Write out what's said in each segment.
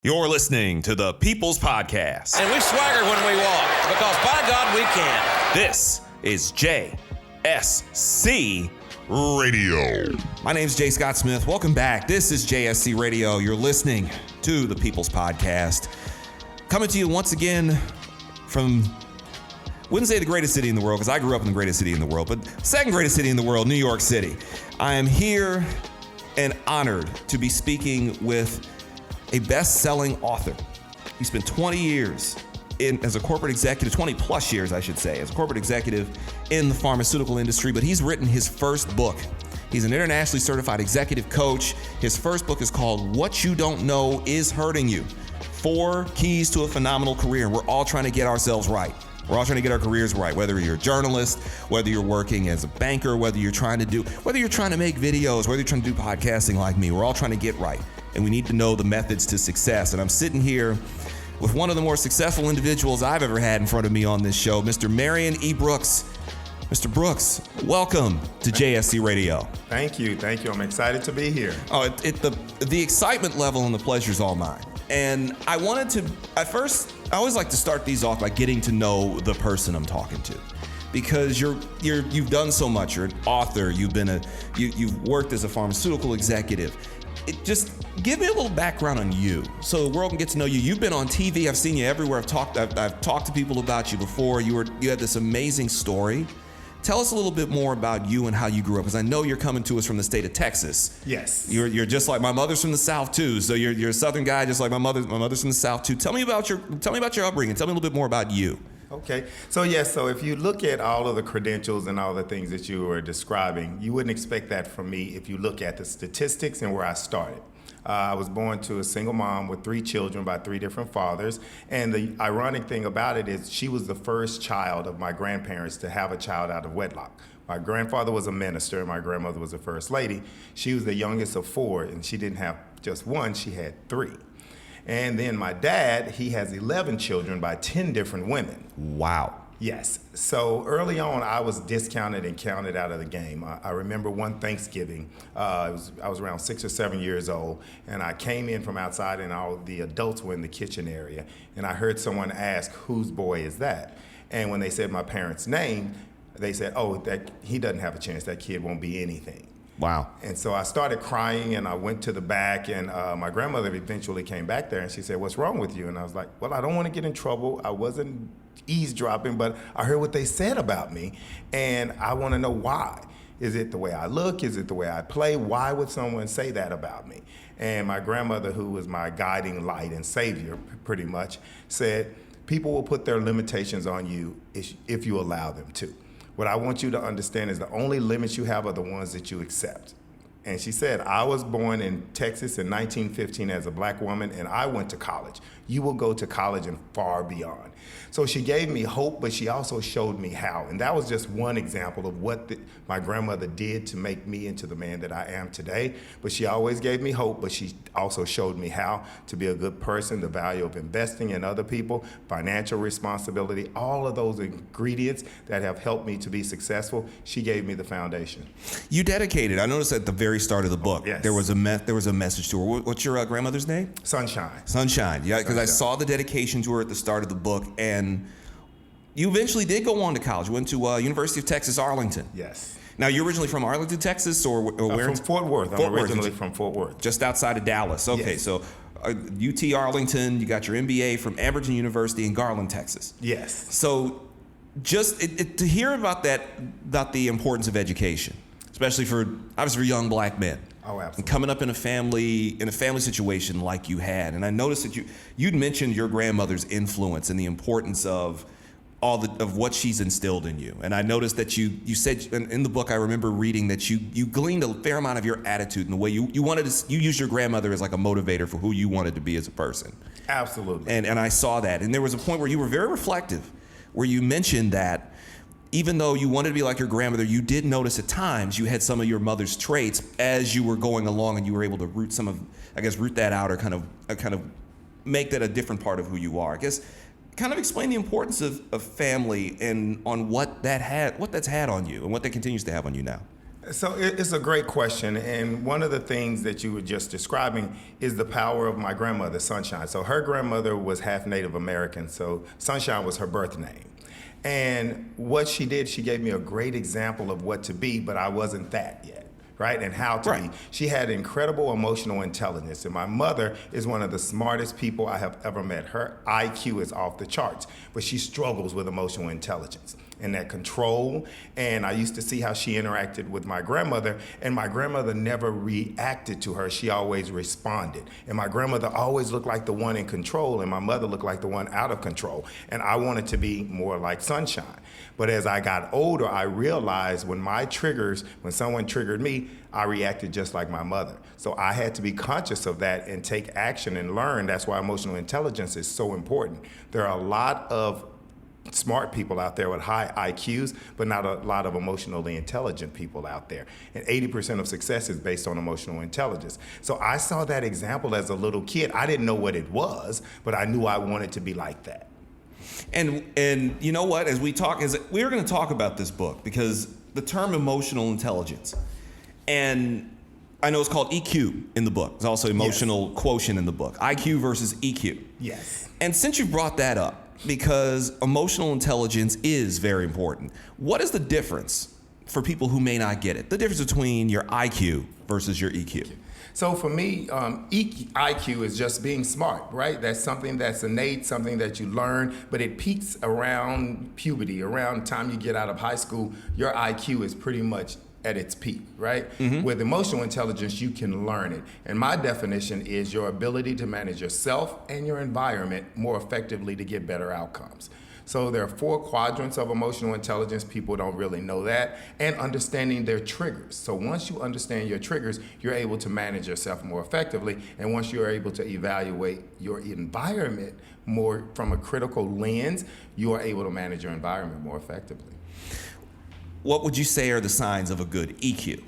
You're listening to the People's Podcast. And we swagger when we walk, because by God, we can. This is JSC Radio. My name's J. Scott Smith. Welcome back. This is JSC Radio. You're listening to the People's Podcast. Coming to you once again from, wouldn't say the greatest city in the world, because I grew up in the greatest city in the world, but second greatest city in the world, New York City. I am here and honored to be speaking with a best-selling author. He spent 20 years as a corporate executive, 20 plus years, I should say, as a corporate executive in the pharmaceutical industry, but he's written his first book. He's an internationally certified executive coach. His first book is called What You Don't Know Is Hurting You. 4 Keys to a Phenomenal Career. We're all trying to get ourselves right. We're all trying to get our careers right, whether you're a journalist, whether you're working as a banker, whether you're trying to make videos, whether you're trying to do podcasting like me. We're all trying to get right, and we need to know the methods to success. And I'm sitting here with one of the more successful individuals I've ever had in front of me on this show, Mr. Marion E. Brooks. Mr. Brooks, welcome to JSC Radio. Thank you. I'm excited to be here. Oh, the excitement level and the pleasure's all mine. And I wanted to, I always like to start these off by getting to know the person I'm talking to, because you've done so much. You're an author. You've worked as a pharmaceutical executive. Just give me a little background on you, so the world can get to know you. You've been on TV. I've seen you everywhere. I've talked to people about you before. You had this amazing story. Tell us a little bit more about you and how you grew up, because I know you're coming to us from the state of Texas. Yes. You're just like my mother's from the South too, so you're a Southern guy just like my mother's from the South too. Tell me about your upbringing. Tell me a little bit more about you. Okay. So if you look at all of the credentials and all the things that you were describing, you wouldn't expect that from me if you look at the statistics and where I started. I was born to a single mom with 3 children by 3 different fathers. And the ironic thing about it is she was the first child of my grandparents to have a child out of wedlock. My grandfather was a minister and my grandmother was a first lady. She was the youngest of 4, and she didn't have just 1, she had 3. And then my dad, he has 11 children by 10 different women. Wow. Yes. So early on, I was discounted and counted out of the game. I remember one Thanksgiving, I was around 6 or 7 years old, and I came in from outside, and all the adults were in the kitchen area, and I heard someone ask, "Whose boy is that?" And when they said my parents' name, they said, "Oh, that he doesn't have a chance. That kid won't be anything." Wow. And so I started crying, and I went to the back, and my grandmother eventually came back there, and she said, "What's wrong with you?" And I was like, "Well, I don't want to get in trouble. I wasn't eavesdropping, but I heard what they said about me, and I want to know why. Is it the way I look? Is it the way I play? Why would someone say that about me?" And my grandmother, who was my guiding light and savior pretty much, said, "People will put their limitations on you if you allow them to. What I want you to understand is the only limits you have are the ones that you accept." And she said, "I was born in Texas in 1915 as a black woman, and I went to college. You will go to college and far beyond." So she gave me hope, but she also showed me how. And that was just one example of what my grandmother did to make me into the man that I am today. But she always gave me hope, but she also showed me how to be a good person, the value of investing in other people, financial responsibility, all of those ingredients that have helped me to be successful. She gave me the foundation. You dedicated. I noticed at the very start of the book, yes, there was a message to her. What's your grandmother's name? Sunshine. Sunshine. Yeah, because I saw the dedication to her at the start of the book, and you eventually did go on to college. You went to University of Texas, Arlington. Yes. Now, you're originally from Arlington, Texas, or where? From Fort Worth. I'm originally from Fort Worth. Just outside of Dallas. Okay, yes. So UT Arlington, you got your MBA from Aberdeen University in Garland, Texas. Yes. So just to hear about the importance of education, especially for young black men. Oh, absolutely. And coming up in a family situation like you had. And I noticed that you'd mentioned your grandmother's influence and the importance of what she's instilled in you. And I noticed that you said in the book, I remember reading that you gleaned a fair amount of your attitude and the way you used your grandmother as like a motivator for who you wanted to be as a person. Absolutely. And I saw that. And there was a point where you were very reflective, where you mentioned that even though you wanted to be like your grandmother, you did notice at times you had some of your mother's traits as you were going along, and you were able to root that out, or kind of make that a different part of who you are. I guess kind of explain the importance of family and on what that's had on you and what that continues to have on you now. So it's a great question, and one of the things that you were just describing is the power of my grandmother, Sunshine. So her grandmother was half Native American, so Sunshine was her birth name. And what she did, she gave me a great example of what to be, but I wasn't that yet. Right, and how to be. She had incredible emotional intelligence, and my mother is one of the smartest people I have ever met. Her IQ is off the charts, but she struggles with emotional intelligence and that control. And I used to see how she interacted with my grandmother, and my grandmother never reacted to her. She always responded. And my grandmother always looked like the one in control, and my mother looked like the one out of control. And I wanted to be more like Sunshine. But as I got older, I realized when someone triggered me, I reacted just like my mother. So I had to be conscious of that and take action and learn. That's why emotional intelligence is so important. There are a lot of smart people out there with high IQs, but not a lot of emotionally intelligent people out there. And 80% of success is based on emotional intelligence. So I saw that example as a little kid. I didn't know what it was, but I knew I wanted to be like that. And you know what? As we're going to talk about this book, because the term emotional intelligence, and I know it's called EQ in the book. There's also emotional quotient in the book. IQ versus EQ. Yes. And since you brought that up, because emotional intelligence is very important, what is the difference for people who may not get it? The difference between your IQ versus your EQ? So for me, IQ is just being smart, right? That's something that's innate, something that you learn, but it peaks around puberty, around time you get out of high school. Your IQ is pretty much at its peak, right? Mm-hmm. With emotional intelligence, you can learn it. And my definition is your ability to manage yourself and your environment more effectively to get better outcomes. So there are 4 quadrants of emotional intelligence. People don't really know that. And understanding their triggers. So once you understand your triggers, you're able to manage yourself more effectively. And once you're able to evaluate your environment more from a critical lens, you are able to manage your environment more effectively. What would you say are the signs of a good EQ?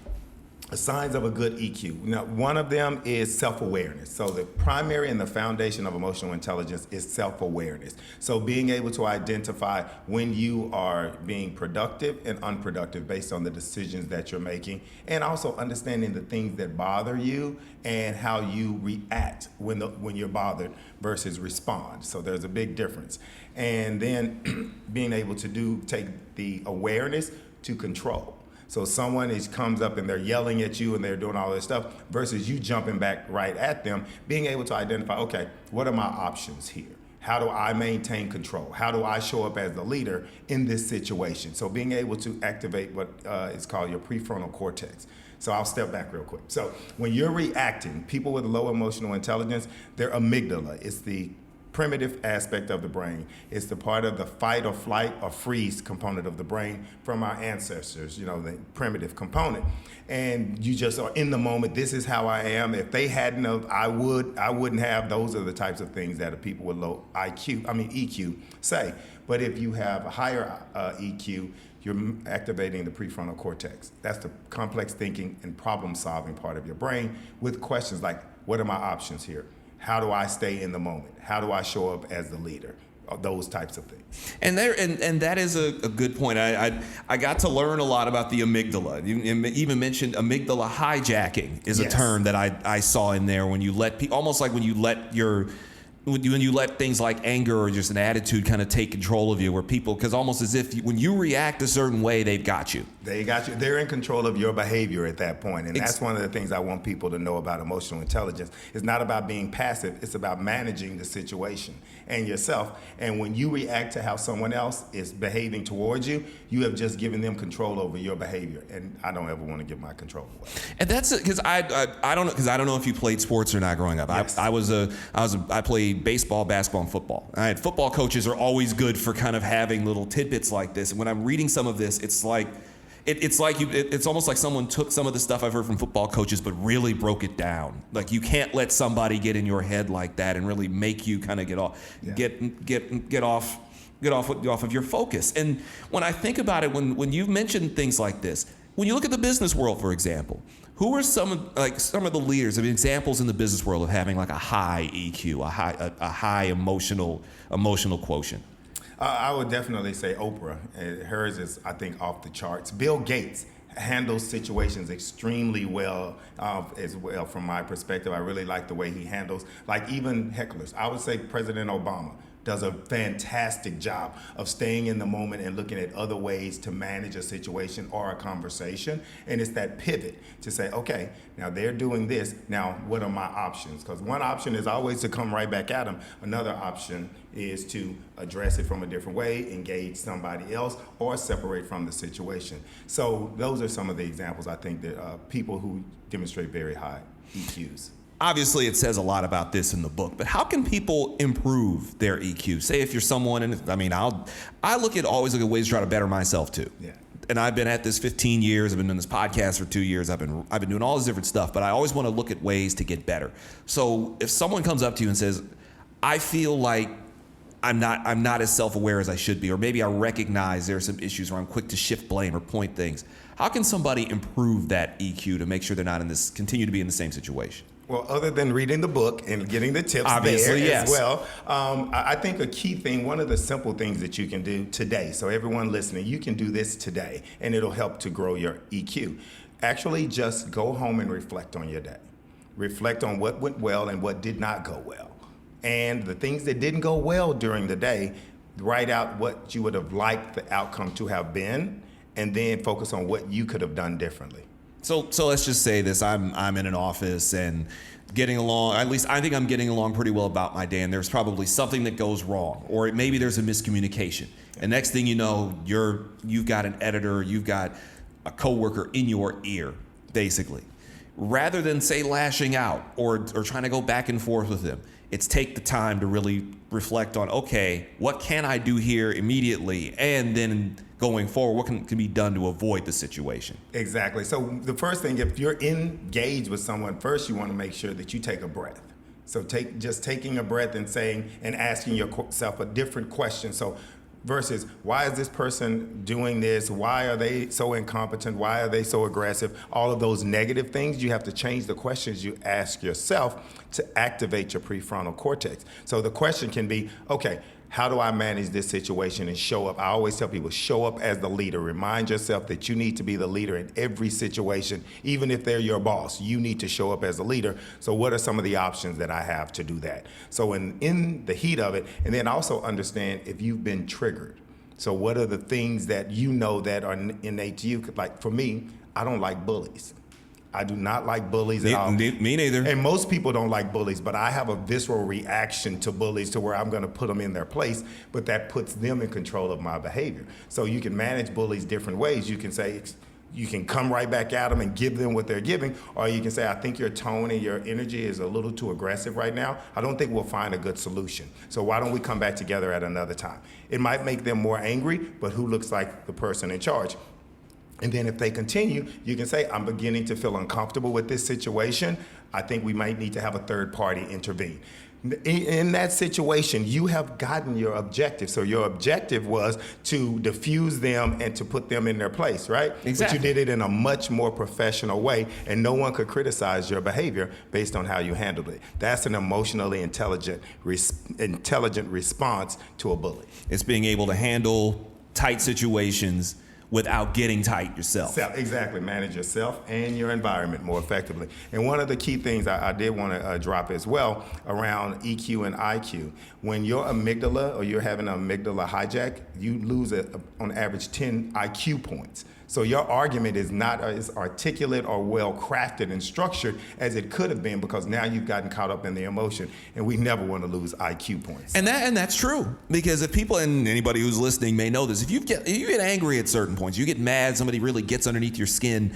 The signs of a good EQ. Now, one of them is self-awareness. So the primary and the foundation of emotional intelligence is self-awareness. So being able to identify when you are being productive and unproductive based on the decisions that you're making, and also understanding the things that bother you and how you react when you're bothered versus respond. So there's a big difference. And then being able to take the awareness to control. So someone comes up and they're yelling at you and they're doing all this stuff versus you jumping back right at them, being able to identify, okay, what are my options here? How do I maintain control? How do I show up as the leader in this situation? So being able to activate what is called your prefrontal cortex. So I'll step back real quick. So when you're reacting, people with low emotional intelligence, their amygdala is the primitive aspect of the brain. It's the part of the fight or flight or freeze component of the brain from our ancestors, the primitive component. And you just are in the moment. This is how I am. If they hadn't I wouldn't have. Those are the types of things that people with low EQ say. But if you have a higher EQ, you're activating the prefrontal cortex. That's the complex thinking and problem solving part of your brain with questions like, what are my options here? How do I stay in the moment? How do I show up as the leader? Those types of things. And that is a good point. I got to learn a lot about the amygdala. You even mentioned amygdala hijacking is a term that I saw in there when you let almost like when you let when you let things like anger or just an attitude kind of take control of you, where people, because almost as if when you react a certain way, they've got you. They got you. They're in control of your behavior at that point. And that's one of the things I want people to know about emotional intelligence. It's not about being passive. It's about managing the situation and yourself. And when you react to how someone else is behaving towards you, you have just given them control over your behavior. And I don't ever want to give my control away. And that's because I don't know if you played sports or not growing up. Yes. I played baseball, basketball, and football. All right, football coaches are always good for kind of having little tidbits like this. And when I'm reading some of this, it's almost like someone took some of the stuff I've heard from football coaches, but really broke it down. Like, you can't let somebody get in your head like that and really make you kind of get off of your focus. And when I think about it, when you've mentioned things like this, when you look at the business world, for example, who are some of the leaders, examples in the business world of having like a high EQ, a high emotional quotient? I would definitely say Oprah. Hers is, I think, off the charts. Bill Gates handles situations extremely well as well from my perspective. I really like the way he handles, like even hecklers. I would say President Obama does a fantastic job of staying in the moment and looking at other ways to manage a situation or a conversation. And it's that pivot to say, okay, now they're doing this. Now, what are my options? Because one option is always to come right back at them. Another option is to address it from a different way, engage somebody else, or separate from the situation. So those are some of the examples I think that people who demonstrate very high EQs. Obviously, it says a lot about this in the book, but how can people improve their EQ? Say if you're someone, and I mean, I always look at ways to try to better myself too. Yeah. And I've been at this 15 years. I've been doing this podcast for 2 years. I've been doing all this different stuff, but I always want to look at ways to get better. So if someone comes up to you and says, I feel like I'm not as self-aware as I should be, or maybe I recognize there are some issues where I'm quick to shift blame or point things. How can somebody improve that EQ to make sure they're not continue to be in the same situation? Well, other than reading the book and getting the tips Obviously, there yes. as well, I think a key thing, one of the simple things that you can do today, so everyone listening, you can do this today, and it'll help to grow your EQ. Actually, just go home and reflect on your day. Reflect on what went well and what did not go well. And the things that didn't go well during the day, write out what you would have liked the outcome to have been, and then focus on what you could have done differently. So let's just say this, I'm in an office and getting along, at least I think I'm getting along pretty well about my day, and there's probably something that goes wrong, or maybe there's a miscommunication. And next thing you know, you've got an editor, you've got a coworker in your ear, basically. Rather than say lashing out or trying to go back and forth with them, it's take the time to really reflect on, okay, what can I do here immediately? And then going forward, what can be done to avoid the situation? Exactly. So the first thing, if you're engaged with someone, first you want to make sure that you take a breath. So taking a breath and asking yourself a different question. So versus, why is this person doing this? Why are they so incompetent? Why are they so aggressive? All of those negative things, you have to change the questions you ask yourself to activate your prefrontal cortex. So the question can be, okay, how do I manage this situation and show up? I always tell people, show up as the leader. Remind yourself that you need to be the leader in every situation. Even if they're your boss, you need to show up as a leader. So what are some of the options that I have to do that? So in the heat of it, and then also understand if you've been triggered. So what are the things that you know that are innate to you? Like for me, I don't like bullies. I do not like bullies at all. Me neither. And most people don't like bullies, but I have a visceral reaction to bullies to where I'm going to put them in their place, but that puts them in control of my behavior. So you can manage bullies different ways. You can say, you can come right back at them and give them what they're giving, or you can say, I think your tone and your energy is a little too aggressive right now. I don't think we'll find a good solution. So why don't we come back together at another time? It might make them more angry, but who looks like the person in charge? And then if they continue, you can say, I'm beginning to feel uncomfortable with this situation. I think we might need to have a third party intervene. In that situation, you have gotten your objective. So your objective was to diffuse them and to put them in their place, right? Exactly. But you did it in a much more professional way, and no one could criticize your behavior based on how you handled it. That's an emotionally intelligent response to a bully. It's being able to handle tight situations without getting tight yourself. Exactly. Manage yourself and your environment more effectively. And one of the key things I did want to drop as well around EQ and IQ, when your amygdala or you're having an amygdala hijack, you lose on average 10 IQ points. So your argument is not as articulate or well crafted and structured as it could have been, because now you've gotten caught up in the emotion, and we never want to lose IQ points. And that's true, because if people, and anybody who's listening may know this, if you get angry at certain points, you get mad, somebody really gets underneath your skin,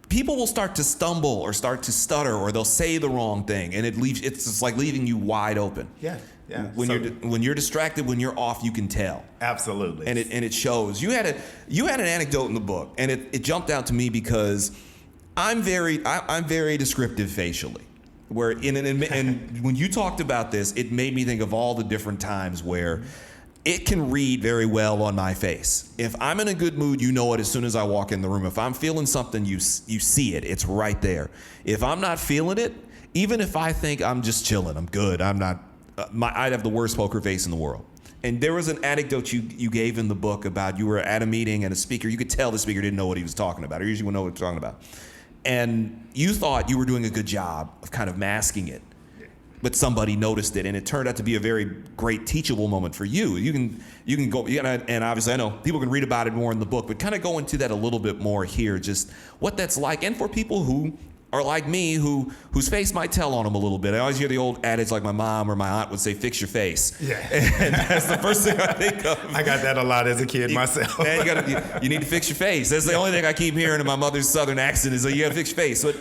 people will start to stumble or start to stutter, or they'll say the wrong thing, and it's just like leaving you wide open. Yeah. Yeah. When you're distracted, when you're off, you can tell. Absolutely. And it shows. You had an anecdote in the book, and it jumped out to me because I'm very descriptive facially. And when you talked about this, it made me think of all the different times where it can read very well on my face. If I'm in a good mood, you know it as soon as I walk in the room. If I'm feeling something, you see it. It's right there. If I'm not feeling it, even if I think I'm just chilling, I'm good, I'm not. I'd have the worst poker face in the world. And there was an anecdote you gave in the book about you were at a meeting and a speaker, you could tell the speaker didn't know what he was talking about, or usually wouldn't know what he was talking about. And you thought you were doing a good job of kind of masking it, but somebody noticed it, and it turned out to be a very great teachable moment for you. You can go, and obviously I know people can read about it more in the book, but kind of go into that a little bit more here, just what that's like, and for people who are like me, whose face might tell on them a little bit. I always hear the old adage, like my mom or my aunt would say, "Fix your face." Yeah. And that's the first thing I think of. I got that a lot as a kid myself. Man, you need to fix your face. That's the only thing I keep hearing in my mother's Southern accent is, you got to fix your face. So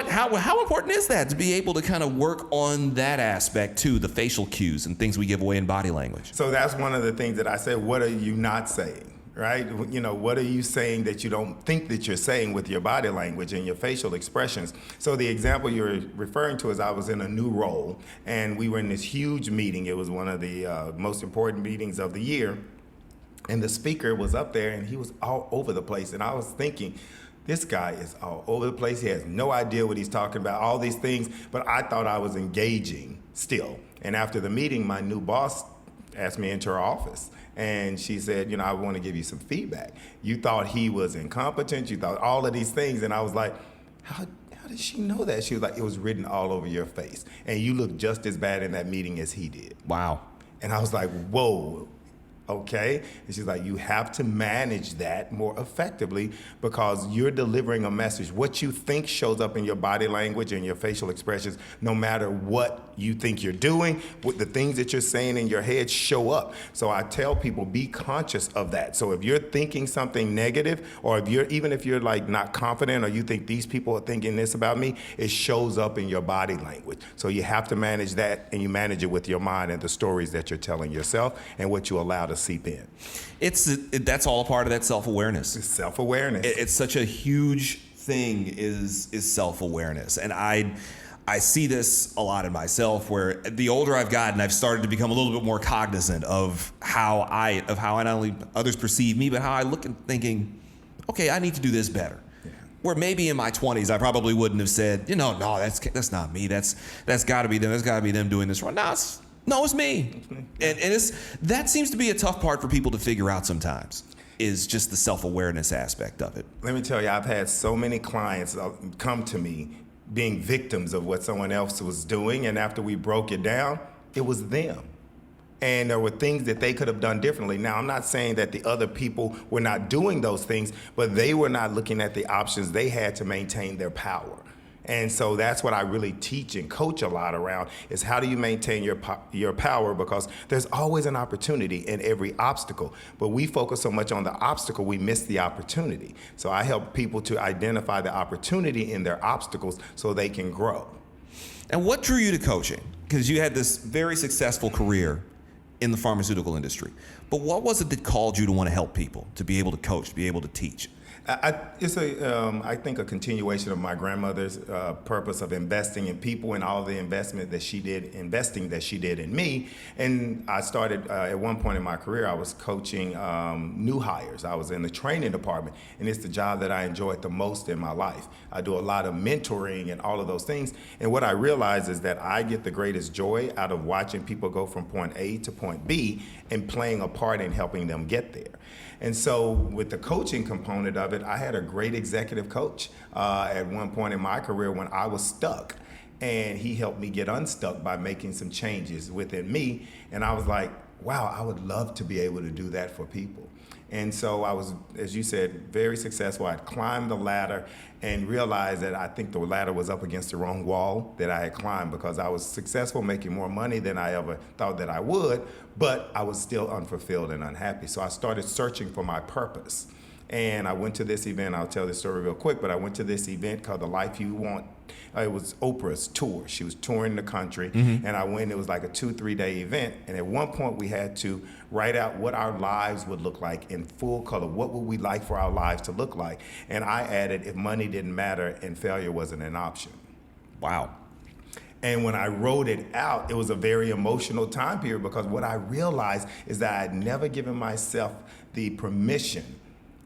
how important is that to be able to kind of work on that aspect too, the facial cues and things we give away in body language? So that's one of the things that I said, what are you not saying? Right? What are you saying that you don't think that you're saying with your body language and your facial expressions? So the example you're referring to is I was in a new role, and we were in this huge meeting. It was one of the most important meetings of the year. And the speaker was up there, and he was all over the place. And I was thinking, this guy is all over the place. He has no idea what he's talking about, all these things. But I thought I was engaging still. And after the meeting, my new boss asked me into her office. And she said, I want to give you some feedback. You thought he was incompetent. You thought all of these things. And I was like, how did she know that? She was like, it was written all over your face. And you looked just as bad in that meeting as he did. Wow. And I was like, whoa. Okay. And she's like, you have to manage that more effectively because you're delivering a message. What you think shows up in your body language and your facial expressions, no matter what you think you're doing, what the things that you're saying in your head show up. So I tell people, be conscious of that. So if you're thinking something negative, or even if you're like not confident, or you think these people are thinking this about me, it shows up in your body language. So you have to manage that, and you manage it with your mind and the stories that you're telling yourself and what you allow to seep in. That's all a part of that self-awareness. It's self-awareness. It's such a huge thing is self-awareness. And I see this a lot in myself, where the older I've gotten, I've started to become a little bit more cognizant of how I not only others perceive me, but how I look and thinking, okay, I need to do this better. Yeah. Where maybe in my 20s, I probably wouldn't have said, no, that's not me. That's got to be them. That's got to be them doing this wrong. No, it's me. And that seems to be a tough part for people to figure out sometimes, is just the self-awareness aspect of it. Let me tell you, I've had so many clients come to me being victims of what someone else was doing, and after we broke it down, it was them. And there were things that they could have done differently. Now, I'm not saying that the other people were not doing those things, but they were not looking at the options they had to maintain their power. And so that's what I really teach and coach a lot around, is how do you maintain your power, because there's always an opportunity in every obstacle. But we focus so much on the obstacle, we miss the opportunity. So I help people to identify the opportunity in their obstacles so they can grow. And what drew you to coaching? Because you had this very successful career in the pharmaceutical industry. But what was it that called you to want to help people, to be able to coach, to be able to teach? It's I think a continuation of my grandmother's purpose of investing in people and all the investing that she did in me. And I started at one point in my career, I was coaching new hires. I was in the training department, and it's the job that I enjoyed the most in my life. I do a lot of mentoring and all of those things. And what I realized is that I get the greatest joy out of watching people go from point A to point B and playing a part in helping them get there. And so with the coaching component of it, I had a great executive coach at one point in my career when I was stuck. And he helped me get unstuck by making some changes within me. And I was like, wow, I would love to be able to do that for people. And so I was, as you said, very successful. I climbed the ladder and realized that I think the ladder was up against the wrong wall that I had climbed, because I was successful making more money than I ever thought that I would, but I was still unfulfilled and unhappy. So I started searching for my purpose. And I went to this event. I'll tell this story real quick, but I went to this event called The Life You Want. It was Oprah's tour. She was touring the country, and I went. It was like a 2-3 day event. And at one point, we had to write out what our lives would look like in full color. What would we like for our lives to look like? And I added, if money didn't matter and failure wasn't an option. Wow. And when I wrote it out, it was a very emotional time period, because what I realized is that I had never given myself the permission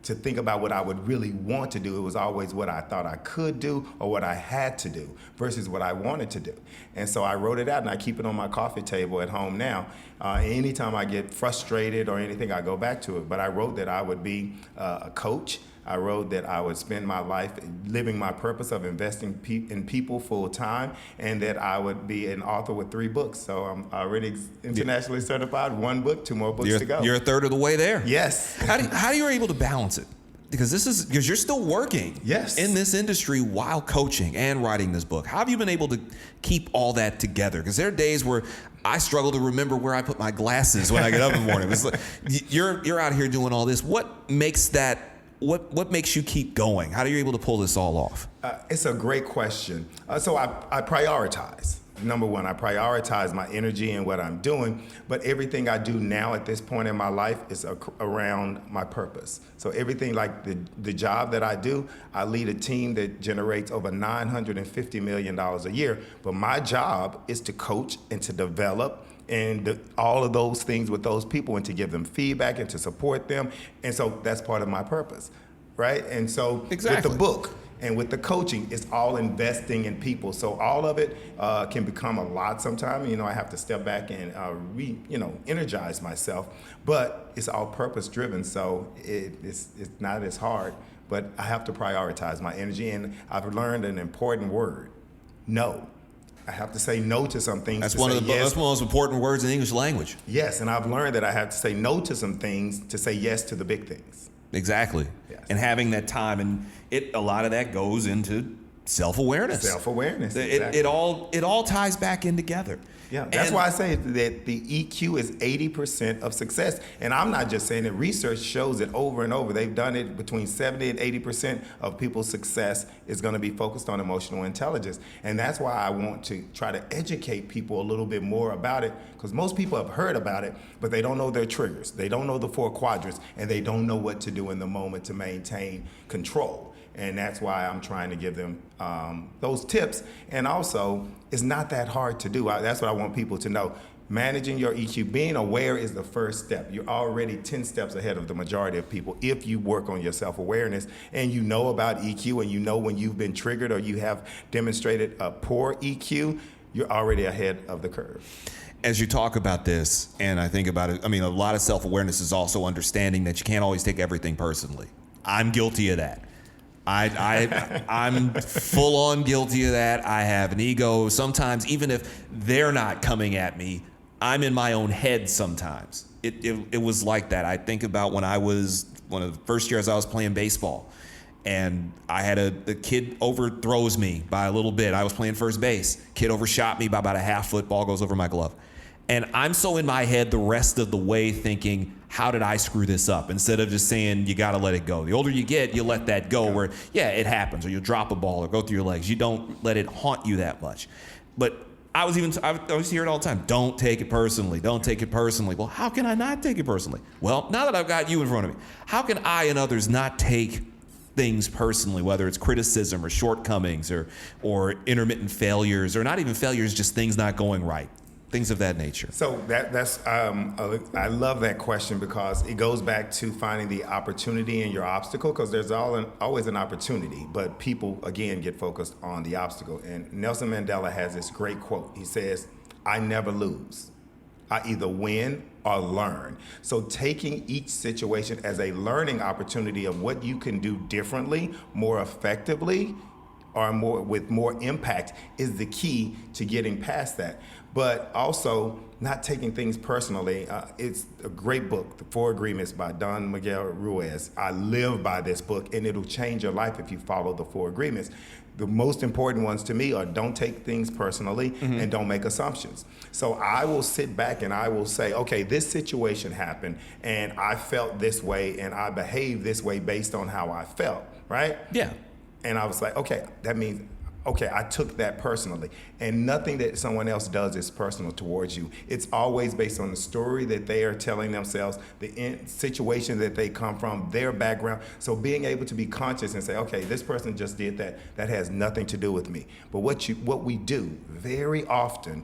to think about what I would really want to do. It was always what I thought I could do or what I had to do versus what I wanted to do. And so I wrote it out, and I keep it on my coffee table at home now. Anytime I get frustrated or anything, I go back to it. But I wrote that I would be a coach. I wrote that I would spend my life living my purpose of investing in people full time, and that I would be an author with 3 books. So I'm already internationally certified, 1 book, 2 more books to go. You're a third of the way there. Yes. How are you able to balance it? Because you're still working in this industry while coaching and writing this book. How have you been able to keep all that together? Because there are days where I struggle to remember where I put my glasses when I get up in the morning. It's like, you're out here doing all this. What makes you keep going? How are you able to pull this all off? It's a great question. So I prioritize. Number one, I prioritize my energy and what I'm doing, but everything I do now at this point in my life is around my purpose. So everything like the job that I do, I lead a team that generates over $950 million a year, but my job is to coach and to develop and all of those things with those people and to give them feedback and to support them. And so that's part of my purpose, right? And so with the book and with the coaching, it's all investing in people. So all of it can become a lot sometimes. I have to step back and energize myself, but it's all purpose driven. So it's not as hard, but I have to prioritize my energy. And I've learned an important word: no. I have to say no to some things. That's one of the most important words in the English language. Yes, and I've learned that I have to say no to some things to say yes to the big things. Exactly. Yes. And having that time, and a lot of that goes into self-awareness. Self-awareness. Exactly. It all ties back in together. Yeah, that's why I say that the EQ is 80% of success. And I'm not just saying it. Research shows it over and over. They've done it between 70 and 80% of people's success is going to be focused on emotional intelligence. And that's why I want to try to educate people a little bit more about it, because most people have heard about it, but they don't know their triggers. They don't know the 4 quadrants, and they don't know what to do in the moment to maintain control. And that's why I'm trying to give them those tips. And also, it's not that hard to do. That's what I want people to know. Managing your EQ, being aware is the first step. You're already 10 steps ahead of the majority of people if you work on your self-awareness and you know about EQ and you know when you've been triggered or you have demonstrated a poor EQ, you're already ahead of the curve. As you talk about this, and I think about it, a lot of self-awareness is also understanding that you can't always take everything personally. I'm guilty of that. I'm full on guilty of that. I have an ego. Sometimes, even if they're not coming at me, I'm in my own head sometimes. It was like that. I think about when I was, one of the first years I was playing baseball, and I had the kid overthrows me by a little bit. I was playing first base. Kid overshot me by about a half foot. Ball goes over my glove. And I'm so in my head the rest of the way thinking, how did I screw this up? Instead of just saying, you got to let it go. The older you get, you let that go where, it happens. Or you'll drop a ball or go through your legs. You don't let it haunt you that much. But I was hear it all the time. Don't take it personally. Don't take it personally. Well, how can I not take it personally? Well, now that I've got you in front of me, how can I and others not take things personally, whether it's criticism or shortcomings or intermittent failures, or not even failures, just things not going right? Things of that nature. So I love that question, because it goes back to finding the opportunity in your obstacle, because there's always an opportunity, but people, again, get focused on the obstacle. And Nelson Mandela has this great quote. He says, I never lose. I either win or learn. So taking each situation as a learning opportunity of what you can do differently, more effectively, or with more impact is the key to getting past that. But also not taking things personally. It's a great book, The 4 Agreements by Don Miguel Ruiz. I live by this book, and it'll change your life if you follow the 4 agreements. The most important ones to me are don't take things personally and don't make assumptions. So I will sit back and I will say, okay, this situation happened and I felt this way and I behaved this way based on how I felt, right? Yeah. And I was like, okay, that means, okay, I took that personally. And nothing that someone else does is personal towards you. It's always based on the story that they are telling themselves, the situation that they come from, their background. So being able to be conscious and say, okay, this person just did that. That has nothing to do with me. But what we do very often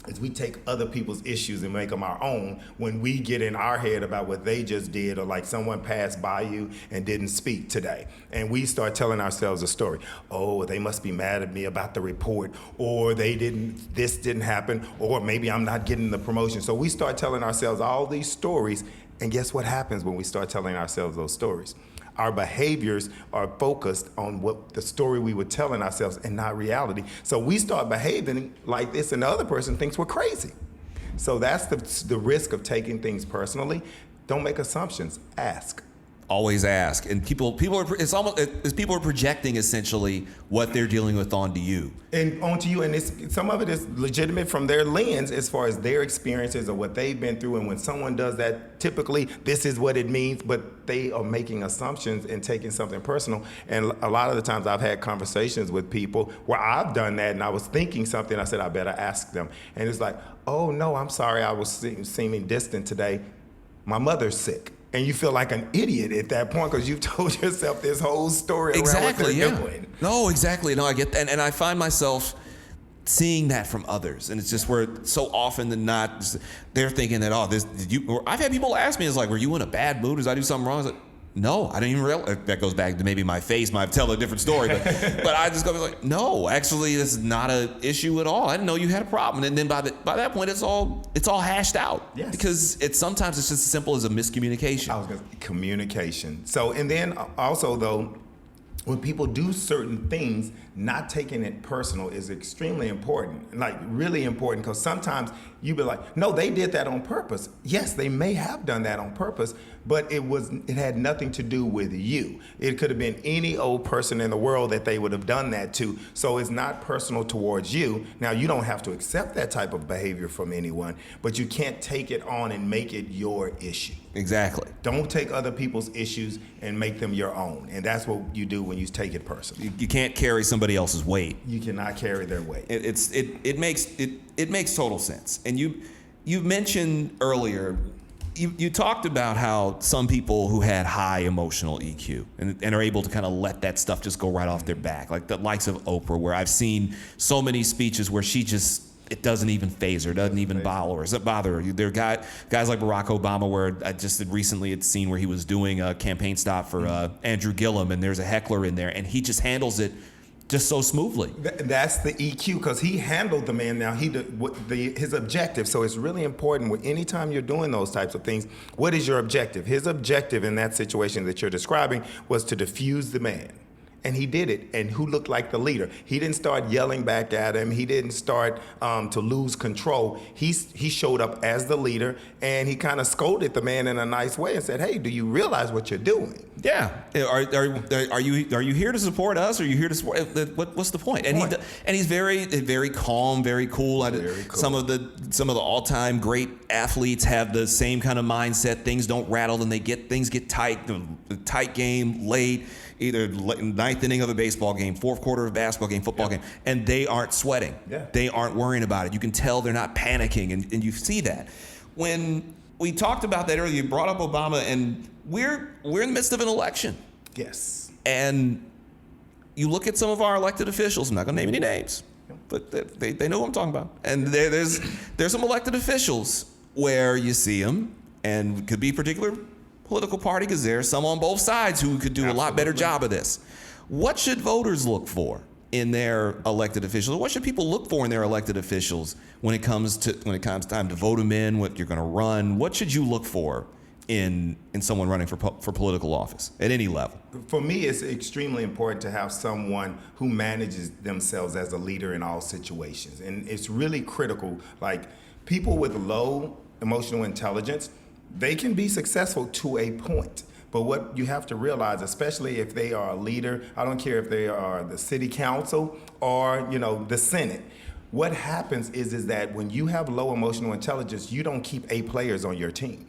is we take other people's issues and make them our own when we get in our head about what they just did, or like someone passed by you and didn't speak today. And we start telling ourselves a story. Oh, they must be mad at me about the report, or this didn't happen, or maybe I'm not getting the promotion. So we start telling ourselves all these stories, and guess what happens when we start telling ourselves those stories? Our behaviors are focused on what the story we were telling ourselves and not reality. So we start behaving like this, and the other person thinks we're crazy. So that's the risk of taking things personally. Don't make assumptions. Ask. Always ask. And people are, it's almost as people are projecting essentially what they're dealing with onto you. And onto you, and some of it is legitimate from their lens as far as their experiences or what they've been through. And when someone does that, typically this is what it means, but they are making assumptions and taking something personal. And a lot of the times I've had conversations with people where I've done that, and I was thinking something, I said, I better ask them. And it's like, oh no, I'm sorry, I was seeming distant today. My mother's sick. And you feel like an idiot at that point because you've told yourself this whole story around what they're doing. No, exactly. No, I get that. And I find myself seeing that from others. And it's just where so often than not, they're thinking that, I've had people ask me, it's like, were you in a bad mood? Did I do something wrong? I was like, no, I didn't even realize. That goes back to maybe my face, might tell a different story. But I just go like, no, actually, this is not an issue at all. I didn't know you had a problem. And then by that point, it's all hashed out. Yes. Because sometimes it's just as simple as a miscommunication. I was going to say communication. So, and then also though, when people do certain things, not taking it personal is extremely important, like really important, because sometimes you be like, no, they did that on purpose. Yes, they may have done that on purpose, but it had nothing to do with you. It could have been any old person in the world that they would have done that to. So it's not personal towards you. Now, you don't have to accept that type of behavior from anyone, but you can't take it on and make it your issue. Exactly. Don't take other people's issues and make them your own. And that's what you do when you take it personally. You can't carry somebody else's weight. You cannot carry their weight. It makes total sense. And you mentioned earlier, you talked about how some people who had high emotional EQ and are able to kind of let that stuff just go right off their back, like the likes of Oprah, where I've seen so many speeches where it doesn't even faze her, doesn't even bother her. There are guys like Barack Obama, where I just recently had seen where he was doing a campaign stop for Andrew Gillum, and there's a heckler in there, and he just handles it just so smoothly. That's the EQ, because he handled the man. Now his objective. So it's really important anytime you're doing those types of things. What is your objective? His objective in that situation that you're describing was to diffuse the man. And he did it. And who looked like the leader? He didn't start yelling back at him. He didn't start to lose control. He showed up as the leader, and he kind of scolded the man in a nice way and said, "Hey, do you realize what you're doing?" Yeah. Are you here to support us? Or are you here to support? What's the point? And he's very, very calm, very cool. Very cool. Some of the all-time great athletes have the same kind of mindset. Things don't rattle, and things get tight. The tight game late. Either ninth inning of a baseball game, fourth quarter of a basketball game, football game, and they aren't sweating. Yeah. They aren't worrying about it. You can tell they're not panicking, and you see that. When we talked about that earlier, you brought up Obama, and we're in the midst of an election. Yes. And you look at some of our elected officials. I'm not going to name any names, but they know what I'm talking about. And there's some elected officials where you see them, and could be particular political party, because there's some on both sides who could do a lot better job of this. What should voters look for in their elected officials? What should people look for in their elected officials when it comes time to vote them in, what you're going to run? What should you look for in someone running for political office at any level? For me, it's extremely important to have someone who manages themselves as a leader in all situations. And it's really critical. Like, people with low emotional intelligence, they can be successful to a point. But what you have to realize, especially if they are a leader, I don't care if they are the city council or, the Senate, what happens is that when you have low emotional intelligence, you don't keep A players on your team.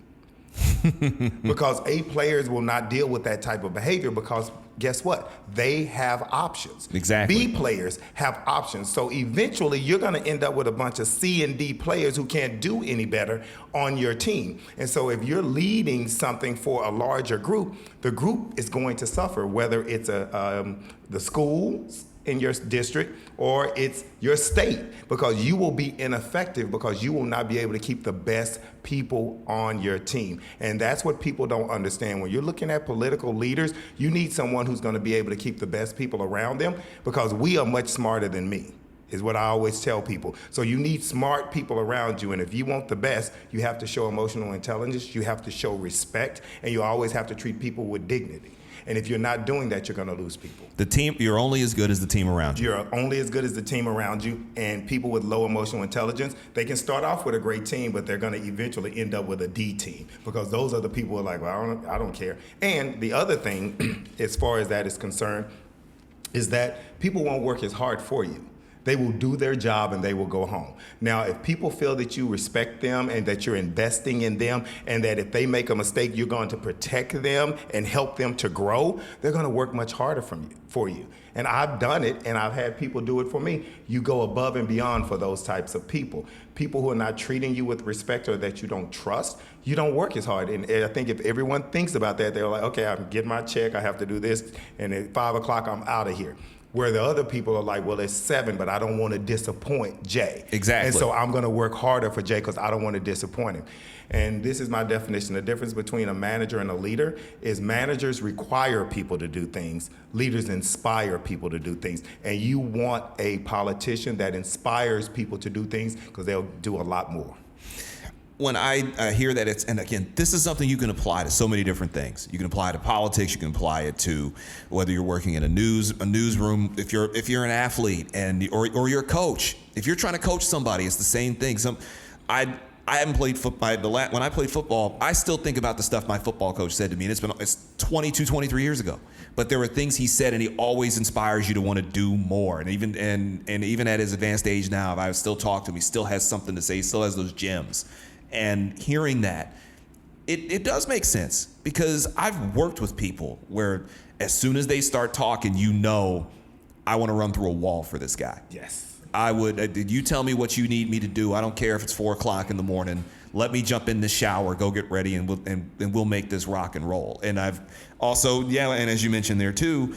Because A players will not deal with that type of behavior, because guess what? They have options. Exactly. B players have options. So eventually you're going to end up with a bunch of C and D players who can't do any better on your team. And so if you're leading something for a larger group, the group is going to suffer, whether it's the school, in your district or it's your state, because you will be ineffective because you will not be able to keep the best people on your team. And that's what people don't understand. When you're looking at political leaders, you need someone who's going to be able to keep the best people around them, because we are much smarter than me, is what I always tell people. So you need smart people around you, and if you want the best, you have to show emotional intelligence, you have to show respect, and you always have to treat people with dignity. And if you're not doing that, you're going to lose people. The team, you're only as good as the team around you. You're only as good as the team around you, and people with low emotional intelligence, they can start off with a great team, but they're going to eventually end up with a D team, because those are the people who are like, well, I don't care. And the other thing, as far as that is concerned, is that people won't work as hard for you. They will do their job and they will go home. Now, if people feel that you respect them and that you're investing in them, and that if they make a mistake, you're going to protect them and help them to grow, they're going to work much harder for you. And I've done it, and I've had people do it for me. You go above and beyond for those types of people. People who are not treating you with respect or that you don't trust, you don't work as hard. And I think if everyone thinks about that, they're like, okay, I'm getting my check, I have to do this, and at 5 o'clock, I'm out of here. Where the other people are like, well, it's 7, but I don't want to disappoint Jay. Exactly. And so I'm going to work harder for Jay because I don't want to disappoint him. And this is my definition. The difference between a manager and a leader is managers require people to do things. Leaders inspire people to do things. And you want a politician that inspires people to do things, because they'll do a lot more. When I hear that, and again, this is something you can apply to so many different things. You can apply it to politics. You can apply it to whether you're working in a newsroom. If you're an athlete or you're a coach, if you're trying to coach somebody, it's the same thing. I haven't played football. When I played football, I still think about the stuff my football coach said to me, and it's 22, 23 years ago. But there were things he said, and he always inspires you to want to do more. And even at his advanced age now, if I still talk to him, he still has something to say. He still has those gems. And hearing that, it does make sense, because I've worked with people where as soon as they start talking, I want to run through a wall for this guy. Yes. I would. Did you tell me what you need me to do? I don't care if it's 4 o'clock in the morning. Let me jump in the shower, go get ready, and we'll make this rock and roll. And I've also, and as you mentioned there too,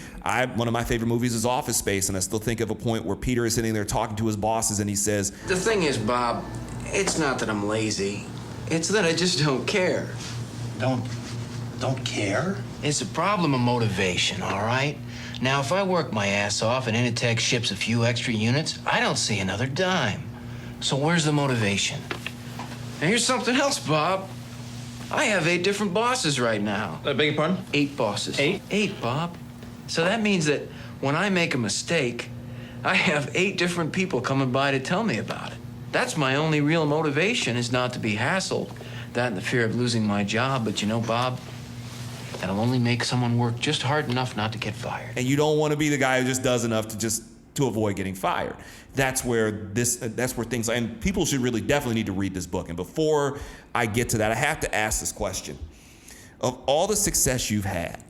one of my favorite movies is Office Space, and I still think of a point where Peter is sitting there talking to his bosses, and he says, "The thing is, Bob, it's not that I'm lazy. It's that I just don't care." Don't care? It's a problem of motivation, all right? Now, if I work my ass off and Initech ships a few extra units, I don't see another dime. So where's the motivation? And here's something else, Bob. I have 8 different bosses right now. I beg your pardon? 8 bosses. 8? 8, Bob. So that means that when I make a mistake, I have 8 different people coming by to tell me about it. That's my only real motivation, is not to be hassled. That and the fear of losing my job. But you know, Bob, that'll only make someone work just hard enough not to get fired. and you don't want to be the guy who just does enough to avoid getting fired. That's where things, and people should really definitely need to read this book. And before I get to that, I have to ask this question. Of all the success you've had,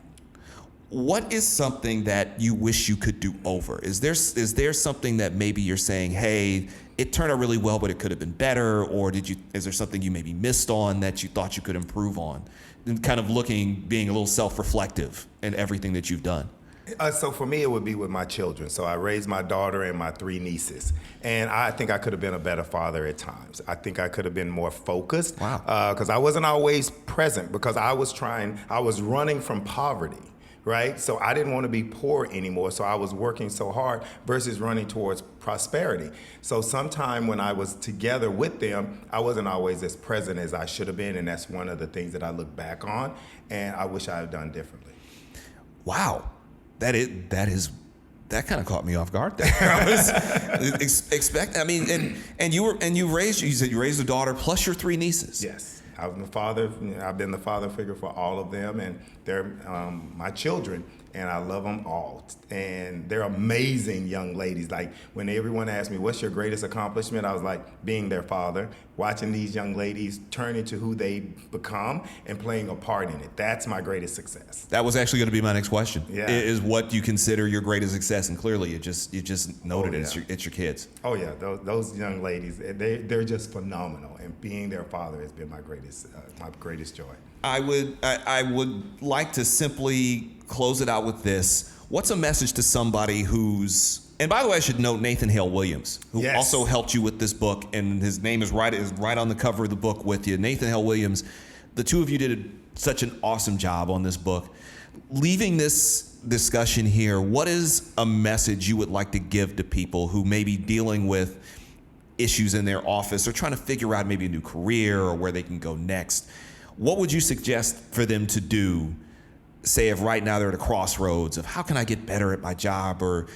what is something that you wish you could do over? Is there something that maybe you're saying, hey, it turned out really well, but it could have been better? Or is there something you maybe missed on that you thought you could improve on? And kind of being a little self-reflective in everything that you've done. So for me, it would be with my children. So I raised my daughter and my 3 nieces. And I think I could have been a better father at times. I think I could have been more focused. Wow. Because I wasn't always present, because I was running from poverty. Right? So I didn't want to be poor anymore. So I was working so hard versus running towards prosperity. So sometime when I was together with them, I wasn't always as present as I should have been. And that's one of the things that I look back on, and I wish I had done differently. Wow. That kind of caught me off guard there. I was expecting, and you said you raised a daughter plus your 3 nieces. Yes. I'm the father. I've been the father figure for all of them, and they're my children, and I love them all. And they're amazing young ladies. Like, when everyone asked me, what's your greatest accomplishment? I was like, being their father, watching these young ladies turn into who they become and playing a part in it. That's my greatest success. That was actually going to be my next question. Yeah. Is what you consider your greatest success? And clearly you just noted it. It's your kids. Oh yeah, those young ladies, they're just phenomenal. And being their father has been my greatest joy. I would like to simply close it out with this. what's a message to somebody who's, and by the way, I should note Nathan Hale Williams, who Yes. also helped you with this book, and his name is right on the cover of the book with you. Nathan Hale Williams, the two of you did such an awesome job on this book. Leaving this discussion here, what is a message you would like to give to people who may be dealing with issues in their office or trying to figure out maybe a new career or where they can go next? What would you suggest for them to do, say if right now they're at a crossroads of how can I get better at my job, or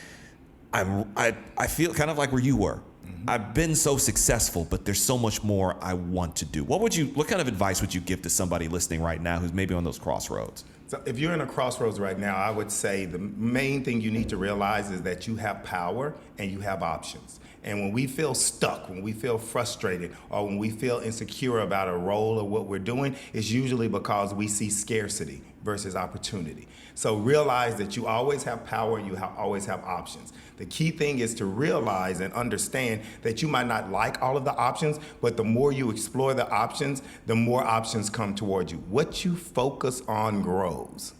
I feel kind of like where you were. I've been so successful, but there's so much more I want to do. What kind of advice would you give to somebody listening right now who's maybe on those crossroads? So if you're in a crossroads right now, I would say the main thing you need to realize is that you have power and you have options. And when we feel stuck, when we feel frustrated, or when we feel insecure about a role or what we're doing, it's usually because we see scarcity versus opportunity. So realize that you always have power and you always have options. The key thing is to realize and understand that you might not like all of the options, but the more you explore the options, the more options come toward you. What you focus on grows.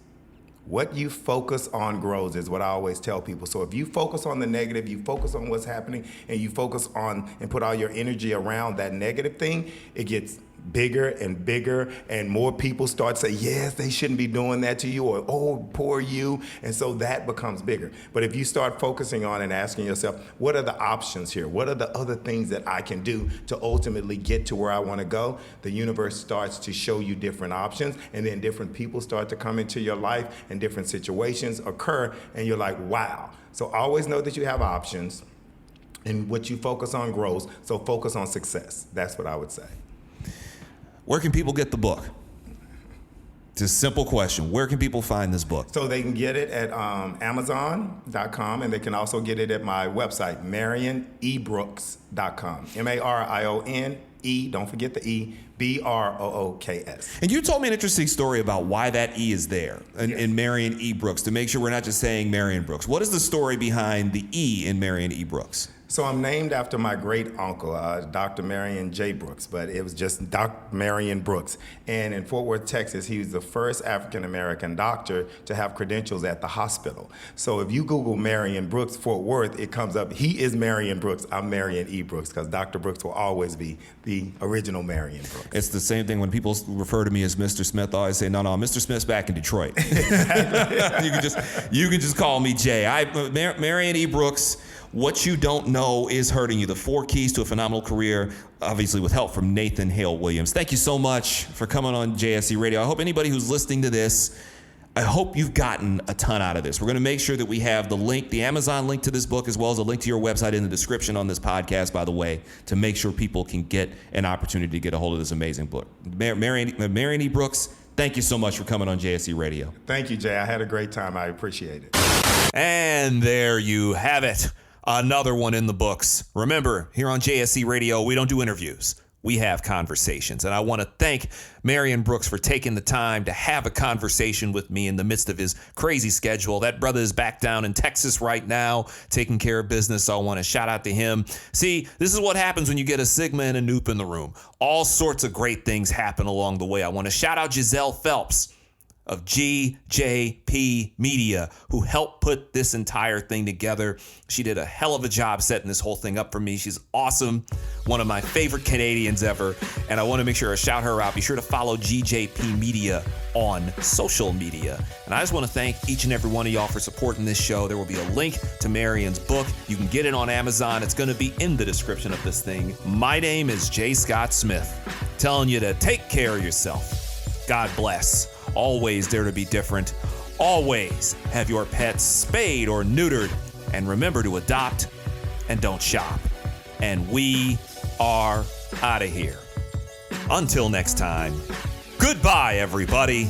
What you focus on grows is what I always tell people. So if you focus on the negative, you focus on what's happening, and you focus on and put all your energy around that negative thing, it gets bigger and bigger, and more people start to say, yes, they shouldn't be doing that to you, or, oh, poor you, and so that becomes bigger. But if you start focusing on and asking yourself, what are the options here? What are the other things that I can do to ultimately get to where I want to go? The universe starts to show you different options, and then different people start to come into your life, and different situations occur, and you're like, wow. So always know that you have options, and what you focus on grows, so focus on success. That's what I would say. Where can people get the book? It's a simple question. Where can people find this book? So they can get it at Amazon.com, and they can also get it at my website, MarionEbrooks.com. MARION, don't forget the E, BROOKS. And you told me an interesting story about why that E is there in Marion E. Brooks, to make sure we're not just saying Marion Brooks. What is the story behind the E in Marion E. Brooks? So I'm named after my great uncle, Dr. Marion J. Brooks, but it was just Dr. Marion Brooks. And in Fort Worth, Texas, he was the first African-American doctor to have credentials at the hospital. So if you Google Marion Brooks, Fort Worth, it comes up, he is Marion Brooks, I'm Marion E. Brooks, because Dr. Brooks will always be the original Marion Brooks. It's the same thing when people refer to me as Mr. Smith. I always say, no, Mr. Smith's back in Detroit. You can just call me Jay. Marion E. Brooks. What you don't know is hurting you. The 4 keys to a phenomenal career, obviously with help from Nathan Hale Williams. Thank you so much for coming on JSC Radio. I hope anybody who's listening to this, I hope you've gotten a ton out of this. We're going to make sure that we have the link, the Amazon link to this book, as well as a link to your website in the description on this podcast, by the way, to make sure people can get an opportunity to get a hold of this amazing book. Marion E. Brooks, thank you so much for coming on JSC Radio. Thank you, Jay. I had a great time. I appreciate it. And there you have it. Another one in the books. Remember, here on JSC Radio, we don't do interviews. We have conversations. And I want to thank Marion Brooks for taking the time to have a conversation with me in the midst of his crazy schedule. That brother is back down in Texas right now, taking care of business, so I want to shout out to him. See, this is what happens when you get a Sigma and a Noop in the room. All sorts of great things happen along the way. I want to shout out Giselle Phelps of GJP Media, who helped put this entire thing together. She did a hell of a job setting this whole thing up for me. She's awesome, one of my favorite Canadians ever, and I want to make sure I shout her out. Be sure to follow GJP Media on social media. And I just want to thank each and every one of y'all for supporting this show. There will be a link to Marion's book. You can get it on Amazon. It's going to be in the description of this thing. My name is J. Scott Smith, telling you to take care of yourself. God bless. Always dare to be different. Always have your pets spayed or neutered. And remember to adopt and don't shop. And we are out of here. Until next time, goodbye, everybody.